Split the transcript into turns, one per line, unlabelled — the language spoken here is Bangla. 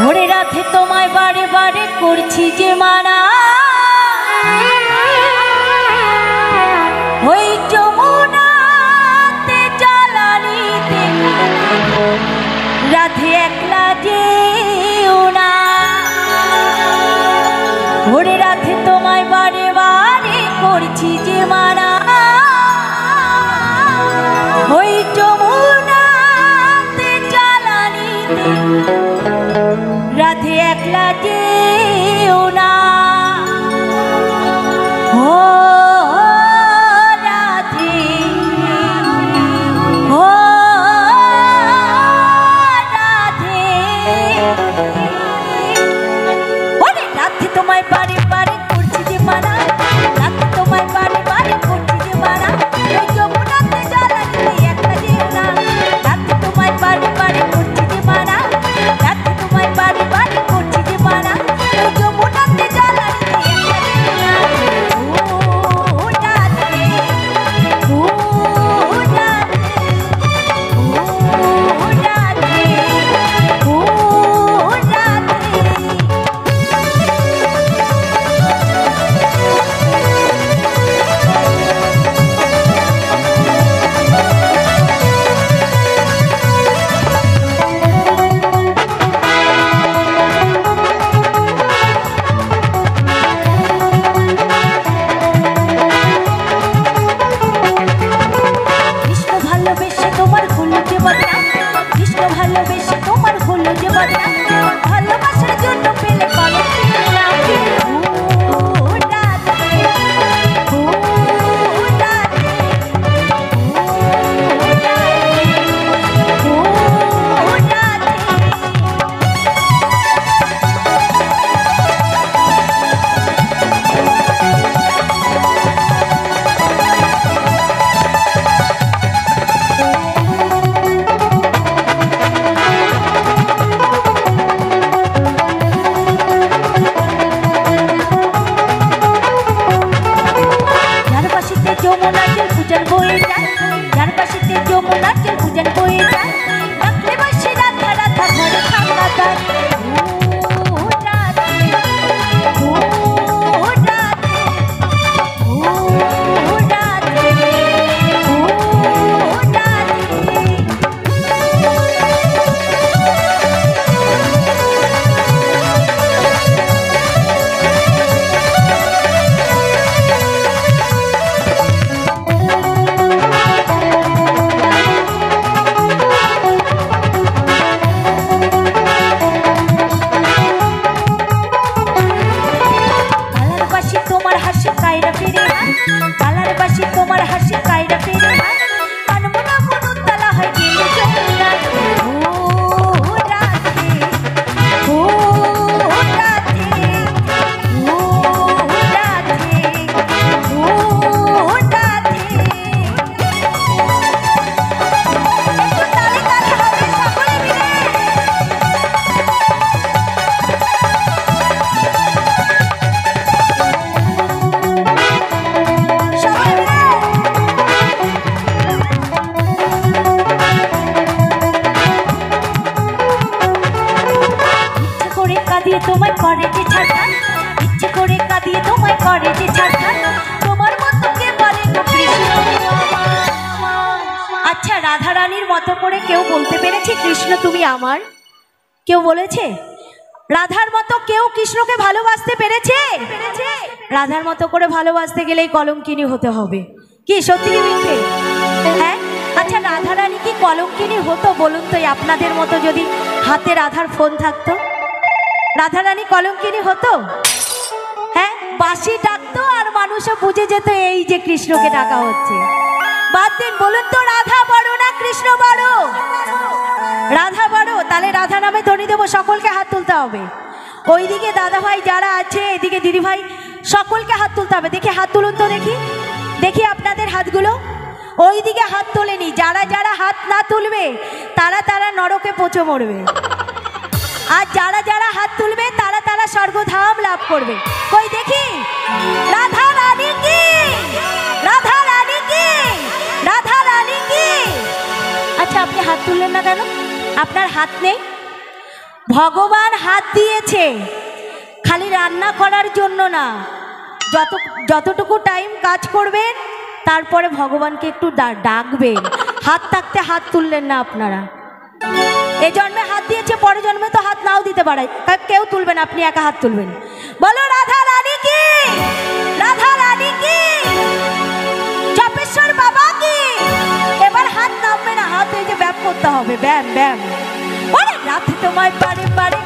ওরে রাতে তোমায় বারে বারে করছি যে মানা, ওই যমুনাতে জ্বালানিতে রাধে একলা যেও না। ওরে রাতে তোমায় বারে বারে করছি যে মানা, ওই যমুনাতে জ্বালানিতে রাধে একলা যেও না। ও রাধে, ও রাধে, ওরে রাধে তোমায় বারে বারে করছি যে মানা, রাধে তোমায় বারে বারে করছি যে মানা, ওই যমুনাতে জ্বালানিতে একলা যেও না। রাধে তোমায় বারে বারে করছি যে মানা, রাধে তোমায় বারে বারে করছি যে মানা, ওই যমুনাতে জ্বালানিতে একলা যেও না। ও রাধে, ও রাধে, ও রাধে, ও রাধে। কৃষ্ণ ভালোবেসে তোমার হলো যে বদনাম, কৃষ্ণ ভালোবেসে তোমার হলো যে বদনাম, ভালোবাসার জন্য পেলে কলঙ্কের নাম। ও রাধে, ও রাধে, ও রাধে, ও রাধে। যার পাশিতে যমুনার জল পূজন বয়ে যায়, যার পাশিতে যমুনার জল পূজন বয়ে যায়, রাখলে বসে রাধা রাধা ঘরে থাকা যায়। ও রাধে, ও রাধে, ও রাধে, ও রাধে। কালার বাসি তোমার হাসি কায়রা ফিরে আয়, কালার বাসি তোমার হাসি কায়রা ফিরে আয়, কানমনা মনুতলা হয় গেলে যমুনায়। ও রাধে, ও রাধে, ও রাধে, ও রাধে। একটু তালে তালে হবে সকলে মিলে। সকলে মিলে। ইচ্ছে করে কাঁদিয়ে তোমায় করে যে ছাড়খান, ইচ্ছে করে কাঁদিয়ে তোমায় করে যে ছাড়খান, তোমার মতো কে বলে গো কৃষ্ণ আমার। আচ্ছা, রাধা রানীর মতো করে কেউ বলতে পেরেছে কৃষ্ণ তুমি আমার? কেউ বলেছে? রাধার মতো কেউ কৃষ্ণকে ভালোবাসতে পেরেছে? রাধার মতো করে ভালোবাসতে গেলেই কলঙ্কিনী হতে হবে। কি সত্যি কি মিথ্যে? হ্যাঁ। আচ্ছা, রাধা রানী কি কলঙ্কিনী হতো বলুন তো? আপনাদের মতো যদি হাতে রাধার ফোন থাকতো, রাধা রানী কলঙ্কিনী হতো? হ্যাঁ, বাঁশি ডাকতো আর মানুষও বুঝে যেত এই যে কৃষ্ণকে ডাকা হচ্ছে। বাদ দিন, বলুন তো রাধা বড় না কৃষ্ণ বড়? রাধা বড়। তাহলে রাধা নামে ধ্বনি দেবো, সকলকে হাত তুলতে হবে। ওইদিকে দাদা ভাই যারা আছে, এদিকে দিদি ভাই, সকলকে হাত তুলতে হবে। দেখি হাত তুলুন তো, দেখি দেখি আপনাদের হাতগুলো। ওইদিকে হাত তোলেনি, যারা যারা হাত না তুলবে তারা তারা নরকে পচে মরবে। আর যারা যারা হাত তুলবে তারা তারা স্বর্গধাম লাভ করবে। কই দেখি, রাধা রানী কি, রাধা রানী কি, রাধা রানী কি। আচ্ছা, আপনি হাত তুললেন না কেন? আপনার হাত নেই? ভগবান হাত দিয়েছে খালি রান্না করার জন্য না, যতটুকু টাইম কাজ করবেন তারপরে ভগবানকে একটু ডাকবেন। হাত থাকতে হাত তুললেন না আপনারা। এ জন্মে হাত দিয়েছে, পরের জন্মে তো হাত নাও দিতে পারে, কেউ তুলবেন, আপনি একা হাত তুলবেন। বলো রাধা রানী কি, রাধা রানী কি, চপেশ্বর বাবা কি। এবার হাত নামবে না, হাত এই যে ব্যায়াম করতে হবে, ব্যায়াম ব্যায়াম। রাতে তোমায় পারে পারে